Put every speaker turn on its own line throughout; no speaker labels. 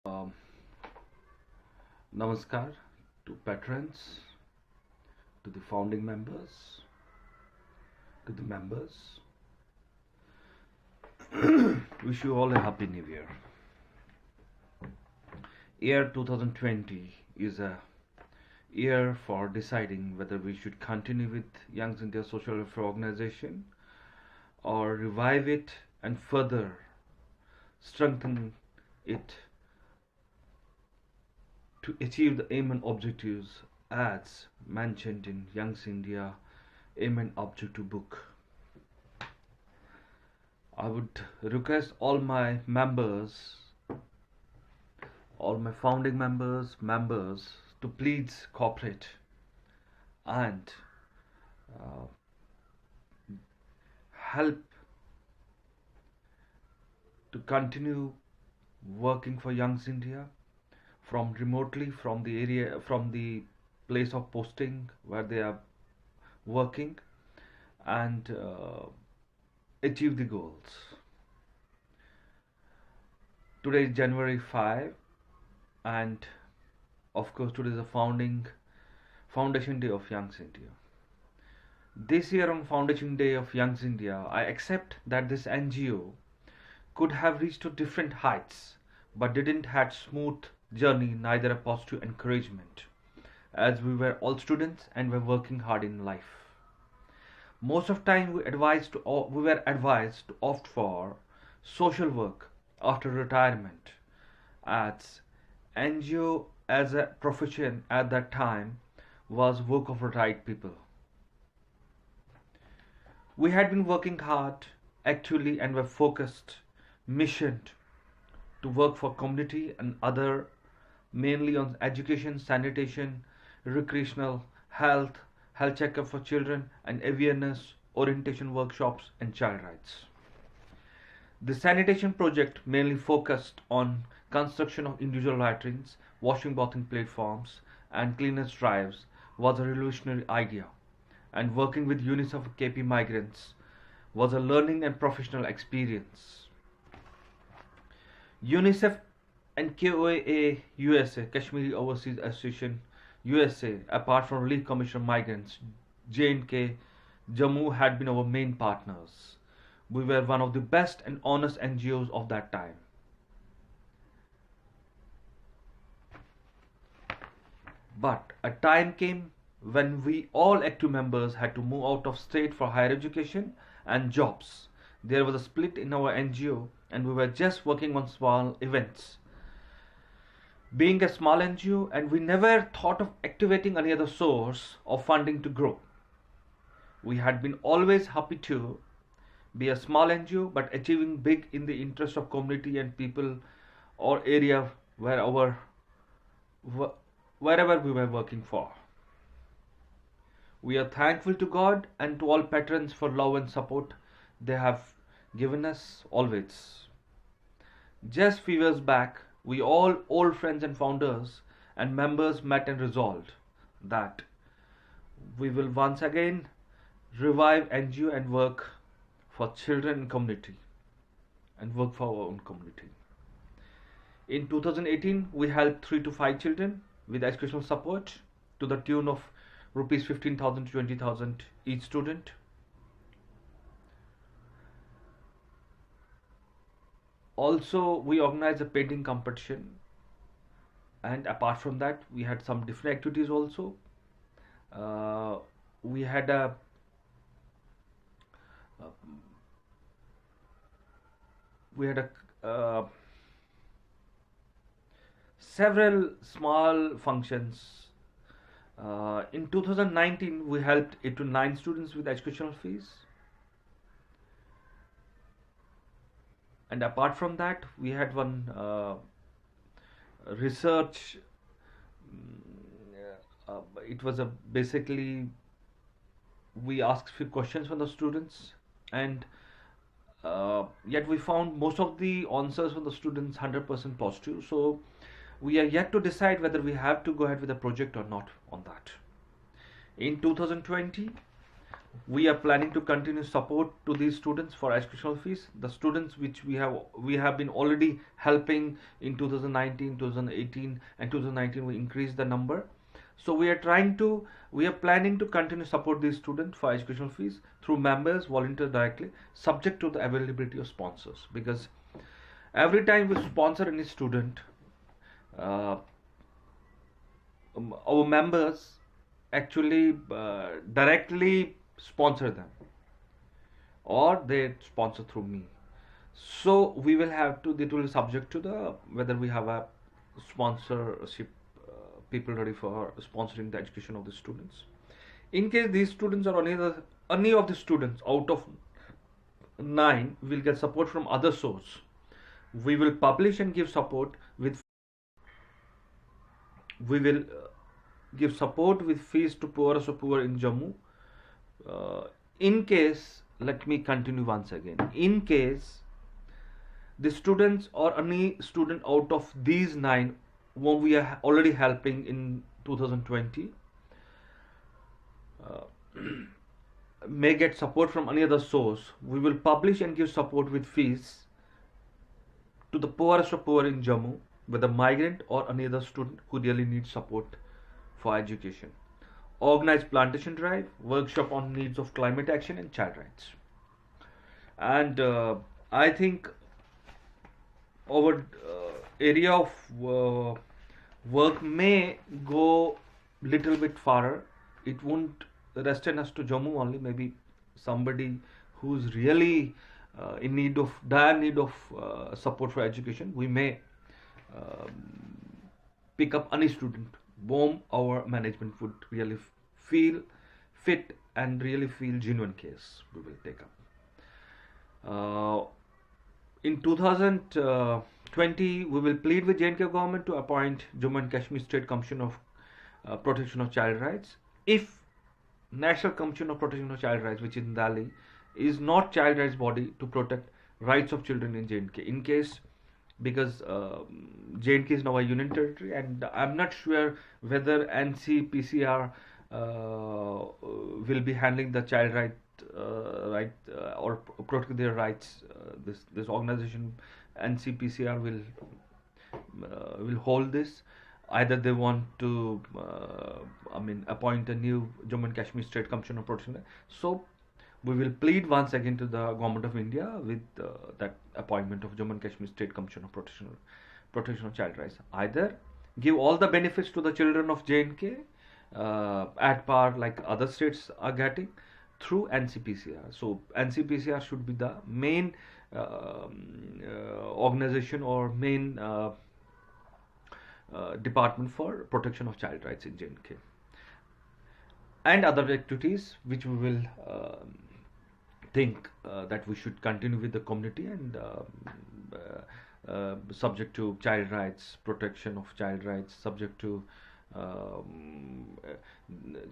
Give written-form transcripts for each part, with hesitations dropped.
Um, Namaskar to patrons, to the founding members, to the members. Wish you all a happy new year. Year 2020 is a year for deciding whether we should continue with Young India Social Welfare Organization or revive it and further strengthen it to achieve the aim and objectives as mentioned in Young India Aim and Objective book. I would request all my members, all my founding members to please cooperate and uh, help to continue working for Young India from remotely from the area, from the place of posting where they are working, and achieve the goals. Today is January 5, and of course today is the foundation day of Young India. This year on Foundation Day of Young India, I accept that this NGO could have reached to different heights, but didn't had smooth journey, neither a positive encouragement, as we were all students and were working hard in life. Most of time we were advised to opt for social work after retirement, as NGO as a profession at that time was work of retired people. We had been working hard actually and were focused, missioned to work for community and other, mainly on education, sanitation, recreational, health checkup for children, and awareness, orientation workshops, and child rights. The sanitation project mainly focused on construction of individual latrines, washing bathing platforms, and cleanliness drives was a revolutionary idea, and working with UNICEF KP migrants was a learning and professional experience. UNICEF and KOA USA, Kashmiri Overseas Association USA, apart from Relief Commission migrants, J&K, Jammu had been our main partners. We were one of the best and honest NGOs of that time. But a time came when we all active members had to move out of state for higher education and jobs. There was a split in our NGO and we were just working on small events. Being a small NGO, and we never thought of activating any other source of funding to grow. We had been always happy to be a small NGO but achieving big in the interest of community and people or area wherever we were working for. We are thankful to God and to all patrons for love and support they have given us always. Just few years back, we all old friends and founders and members met and resolved that we will once again revive NGO and work for children and community and work for our own community. In 2018, we helped 3 to 5 children with educational support to the tune of rupees 15,000 to 20,000 each student. Also, we organized a painting competition, and apart from that, we had some different activities also. We had a several small functions. In 2019, we helped 8 to 9 students with educational fees. And apart from that, we had one research. It was basically we asked few questions from the students, and yet we found most of the answers from the students 100% positive. So we are yet to decide whether we have to go ahead with the project or not on that. In 2020, We are planning to continue support to these students for educational fees. The students which we have been already helping in 2019, 2018 and 2019, we increased the number. So we are planning to continue support these students for educational fees through members volunteer directly, subject to the availability of sponsors, because every time we sponsor any student, uh, our members actually directly sponsor them, or they sponsor through me. So we will have to, it will be subject to the whether we have a sponsorship people ready for sponsoring the education of the students. In case these students or any of the students out of 9 will get support from other source, we will publish and give support with we will give support with fees to poorest of poor in Jammu. In case, let me continue once again. In case the students or any student out of these 9 whom we are already helping in 2020 uh, may get support from any other source, we will publish and give support with fees to the poorest of poor in Jammu, whether migrant or any other student who really needs support for education. Organize plantation drive, workshop on needs of climate action and child rights. And I think our area of work may go little bit farther. It won't restrain us to Jammu only. Maybe somebody who's really in need of dire need of support for education, we may pick up any student whom our management would really feel fit and really feel genuine case. We will take up. In 2020, we will plead with J&K government to appoint Jammu and Kashmir State Commission of Protection of Child Rights. If National Commission of Protection of Child Rights, which is in Delhi, is not child rights body to protect rights of children in J&K, in case, because J&K is now a union territory, and I'm not sure whether NCPCR will be handling the child right or protect their rights. This organization NCPCR will hold this. Either they want to appoint a new Jammu and Kashmir State Commission of Protection. So we will plead once again to the government of India with that appointment of Jammu and Kashmir State Commission of Protection of Child Rights. Either give all the benefits to the children of J&K at par like other states are getting through NCPCR. So NCPCR should be the main organization or main department for protection of child rights in J&K, and other activities which we will think that we should continue with the community and subject to child rights, protection of child rights, subject to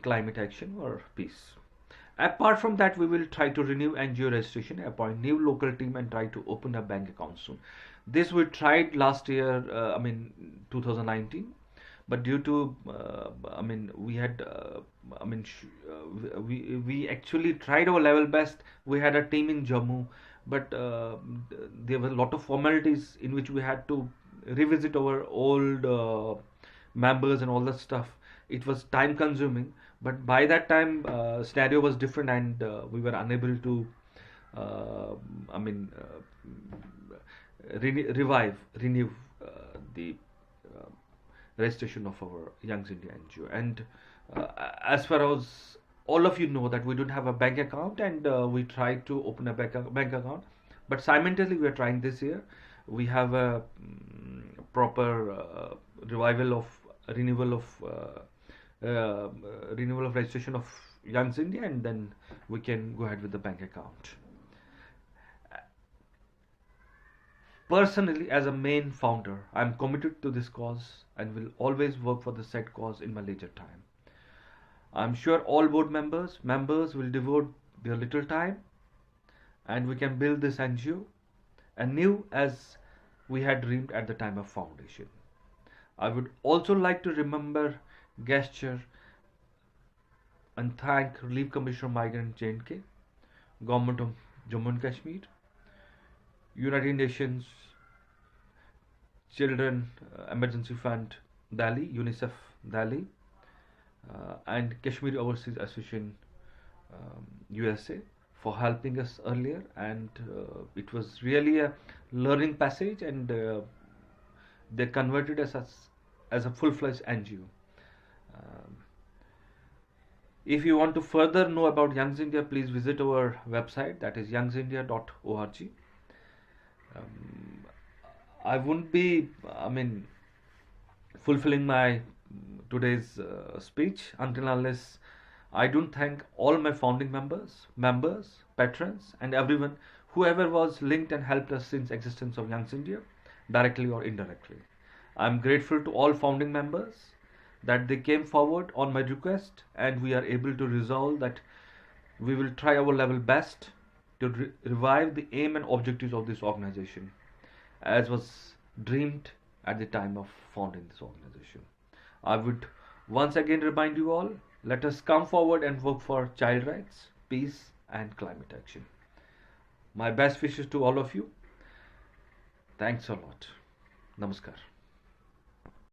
climate action or peace. Apart from that, we will try to renew NGO registration, appoint new local team, and try to open a bank account soon. This we tried last year, 2019, but due to, we had, we actually tried our level best. We had a team in Jammu, but there were a lot of formalities in which we had to revisit our old members and all that stuff. It was time consuming, but by that time scenario was different, and we were unable to renew the registration of our Young India NGO. And as far as all of you know that we don't have a bank account, and we tried to open a bank account, but simultaneously we are trying this year. We have a proper renewal of registration of Young India, and then we can go ahead with the bank account. Personally, as a main founder, I am committed to this cause and will always work for the said cause in my leisure time. I am sure all board members will devote their little time, and we can build this NGO anew as we had dreamed at the time of foundation. I would also like to remember gesture and thank Relief Commissioner Migrant J&K, Government of Jammu and Kashmir, United Nations Children Emergency Fund Delhi, UNICEF Delhi, and Kashmir Overseas Association USA for helping us earlier, and it was really a learning passage, and they converted us as a full-fledged NGO. Um, if you want to further know about Youngs India, please visit our website, that is youngsindia.org. Um, I wouldn't be, fulfilling my today's speech until unless I don't thank all my founding members, patrons, and everyone, whoever was linked and helped us since existence of Youngs India, directly or indirectly. I'm grateful to all founding members that they came forward on my request, and we are able to resolve that we will try our level best to revive the aim and objectives of this organization, as was dreamed at the time of founding this organization. I would once again remind you all, let us come forward and work for child rights, peace, and climate action. My best wishes to all of you. Thanks a lot. Namaskar.